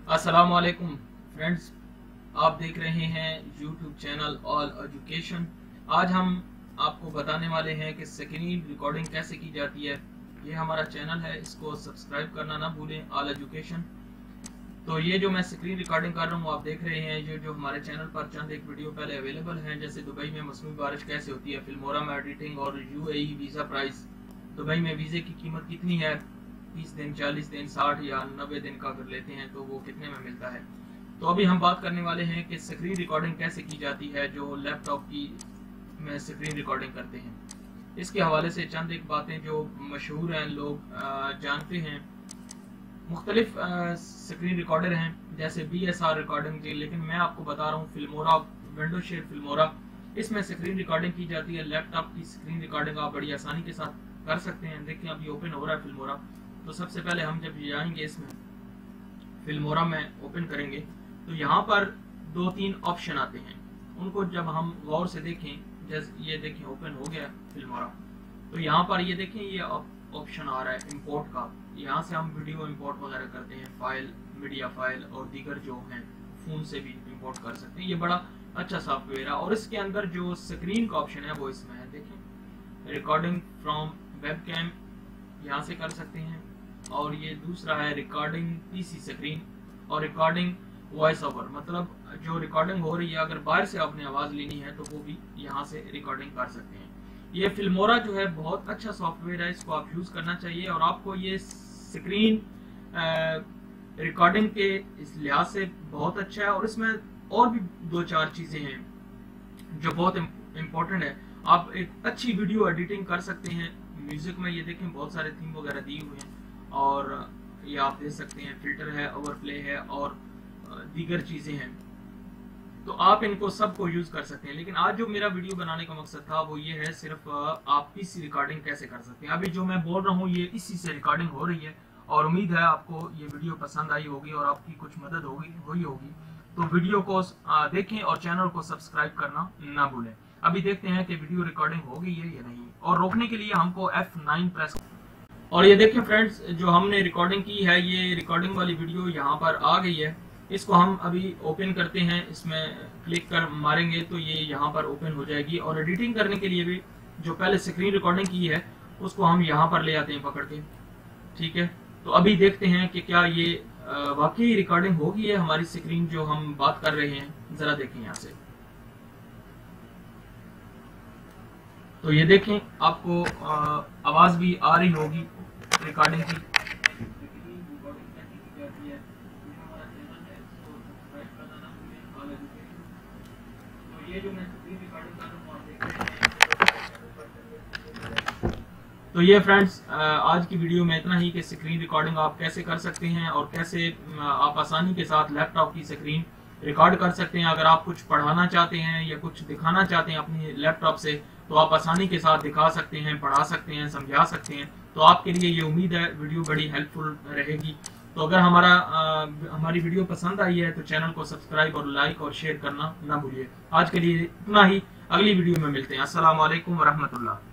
अस्सलाम वालेकुम फ्रेंड्स, आप देख रहे हैं यूट्यूब चैनल ऑल एजुकेशन। आज हम आपको बताने वाले हैं कि स्क्रीन रिकॉर्डिंग कैसे की जाती है। ये हमारा चैनल है, इसको सब्सक्राइब करना ना भूलें, ऑल एजुकेशन। तो ये जो मैं स्क्रीन रिकॉर्डिंग कर रहा हूँ आप देख रहे हैं, ये जो हमारे चैनल पर चंद एक वीडियो पहले अवेलेबल हैं, जैसे दुबई में मसनूई बारिश कैसे होती है, फिल्मोरा में एडिटिंग और यूएई वीज़ा प्राइस। दुबई में वीज़े की कीमत कितनी है, 30 दिन, 40 दिन, 60 या 90 दिन का अगर लेते हैं तो वो कितने में मिलता है। तो अभी हम बात करने वाले हैं कि स्क्रीन रिकॉर्डिंग कैसे की जाती है जो लैपटॉप की में स्क्रीन रिकॉर्डिंग करते हैं। इसके हवाले से चंद एक बातें जो मशहूर हैं, लोग जानते हैं। मुख्तलिफ स्क्रीन रिकॉर्डर हैं जैसे BSR रिकॉर्डिंग के, लेकिन मैं आपको बता रहा हूँ फिल्मोरा, विंडो शेयर फिल्मोरा, इसमें स्क्रीन रिकॉर्डिंग की जाती है। लैपटॉप की स्क्रीन रिकॉर्डिंग आप बड़ी आसानी के साथ कर सकते हैं। देखिए अभी ओपन हो रहा है फिल्मोरा। तो सबसे पहले हम जब जाएंगे इसमें फिल्मोरा में ओपन करेंगे तो यहाँ पर 2-3 ऑप्शन आते हैं, उनको जब हम गौर से देखें, जैसे ये देखें ओपन हो गया फिल्मोरा, तो यहाँ पर ये देखें ये ऑप्शन आ रहा है इंपोर्ट का। यहाँ से हम वीडियो इंपोर्ट वगैरह करते हैं, फाइल, मीडिया फाइल और दीगर जो हैं फोन से भी इंपोर्ट कर सकते हैं। ये बड़ा अच्छा सॉफ्टवेयर है और इसके अंदर जो स्क्रीन का ऑप्शन है वो इसमें है। देखें रिकॉर्डिंग फ्रॉम वेबकैम, यहाँ से कर सकते हैं। और ये दूसरा है रिकॉर्डिंग PC स्क्रीन और रिकॉर्डिंग वॉइस ओवर, मतलब जो रिकॉर्डिंग हो रही है अगर बाहर से आपने आवाज़ लेनी है तो वो भी यहाँ से रिकॉर्डिंग कर सकते हैं। ये फिल्मोरा जो है बहुत अच्छा सॉफ्टवेयर है, इसको आप यूज़ करना चाहिए और आपको ये स्क्रीन रिकॉर्डिंग के इस लिहाज से बहुत अच्छा है। और इसमें और भी 2-4 चीज़ें हैं जो बहुत इम्पोर्टेंट है। आप एक अच्छी वीडियो एडिटिंग कर सकते हैं। म्यूजिक में ये देखें बहुत सारे थीम वगैरह दिए हुए हैं और ये आप देख सकते हैं, फिल्टर है, ओवरप्ले है और दीगर चीज़ें हैं। तो आप इनको सबको यूज़ कर सकते हैं। लेकिन आज जो मेरा वीडियो बनाने का मकसद था वो ये है, सिर्फ आप PC रिकॉर्डिंग कैसे कर सकते हैं। अभी जो मैं बोल रहा हूँ ये इसी से रिकॉर्डिंग हो रही है और उम्मीद है आपको ये वीडियो पसंद आई होगी और आपकी कुछ मदद हुई होगी। तो वीडियो को देखें और चैनल को सब्सक्राइब करना ना भूलें। अभी देखते हैं कि वीडियो रिकॉर्डिंग हो गई है या नहीं, और रोकने के लिए हमको F9 प्रेस। और ये देखें फ्रेंड्स, जो हमने रिकॉर्डिंग की है ये रिकॉर्डिंग वाली वीडियो यहाँ पर आ गई है। इसको हम अभी ओपन करते हैं, इसमें क्लिक कर मारेंगे तो ये यहाँ पर ओपन हो जाएगी। और एडिटिंग करने के लिए भी जो पहले स्क्रीन रिकॉर्डिंग की है उसको हम यहाँ पर ले आते हैं पकड़ के, ठीक है। तो अभी देखते हैं कि क्या ये वाकई रिकॉर्डिंग होगी है हमारी स्क्रीन जो हम बात कर रहे हैं। जरा देखें यहाँ से, तो ये देखें आपको आवाज भी आ रही होगी रिकॉर्डिंग की। तो ये फ्रेंड्स आज की वीडियो में इतना ही कि स्क्रीन रिकॉर्डिंग आप कैसे कर सकते हैं और कैसे आप आसानी के साथ लैपटॉप की स्क्रीन रिकॉर्ड कर सकते हैं। अगर आप कुछ पढ़ाना चाहते हैं या कुछ दिखाना चाहते हैं अपनी लैपटॉप से तो आप आसानी के साथ दिखा सकते हैं, पढ़ा सकते हैं, समझा सकते हैं। तो आपके लिए ये उम्मीद है वीडियो बड़ी हेल्पफुल रहेगी। तो अगर हमारी वीडियो पसंद आई है तो चैनल को सब्सक्राइब और लाइक और शेयर करना ना भूलिए। आज के लिए इतना ही, अगली वीडियो में मिलते हैं। अस्सलाम वालेकुम वरहमतुल्लाह।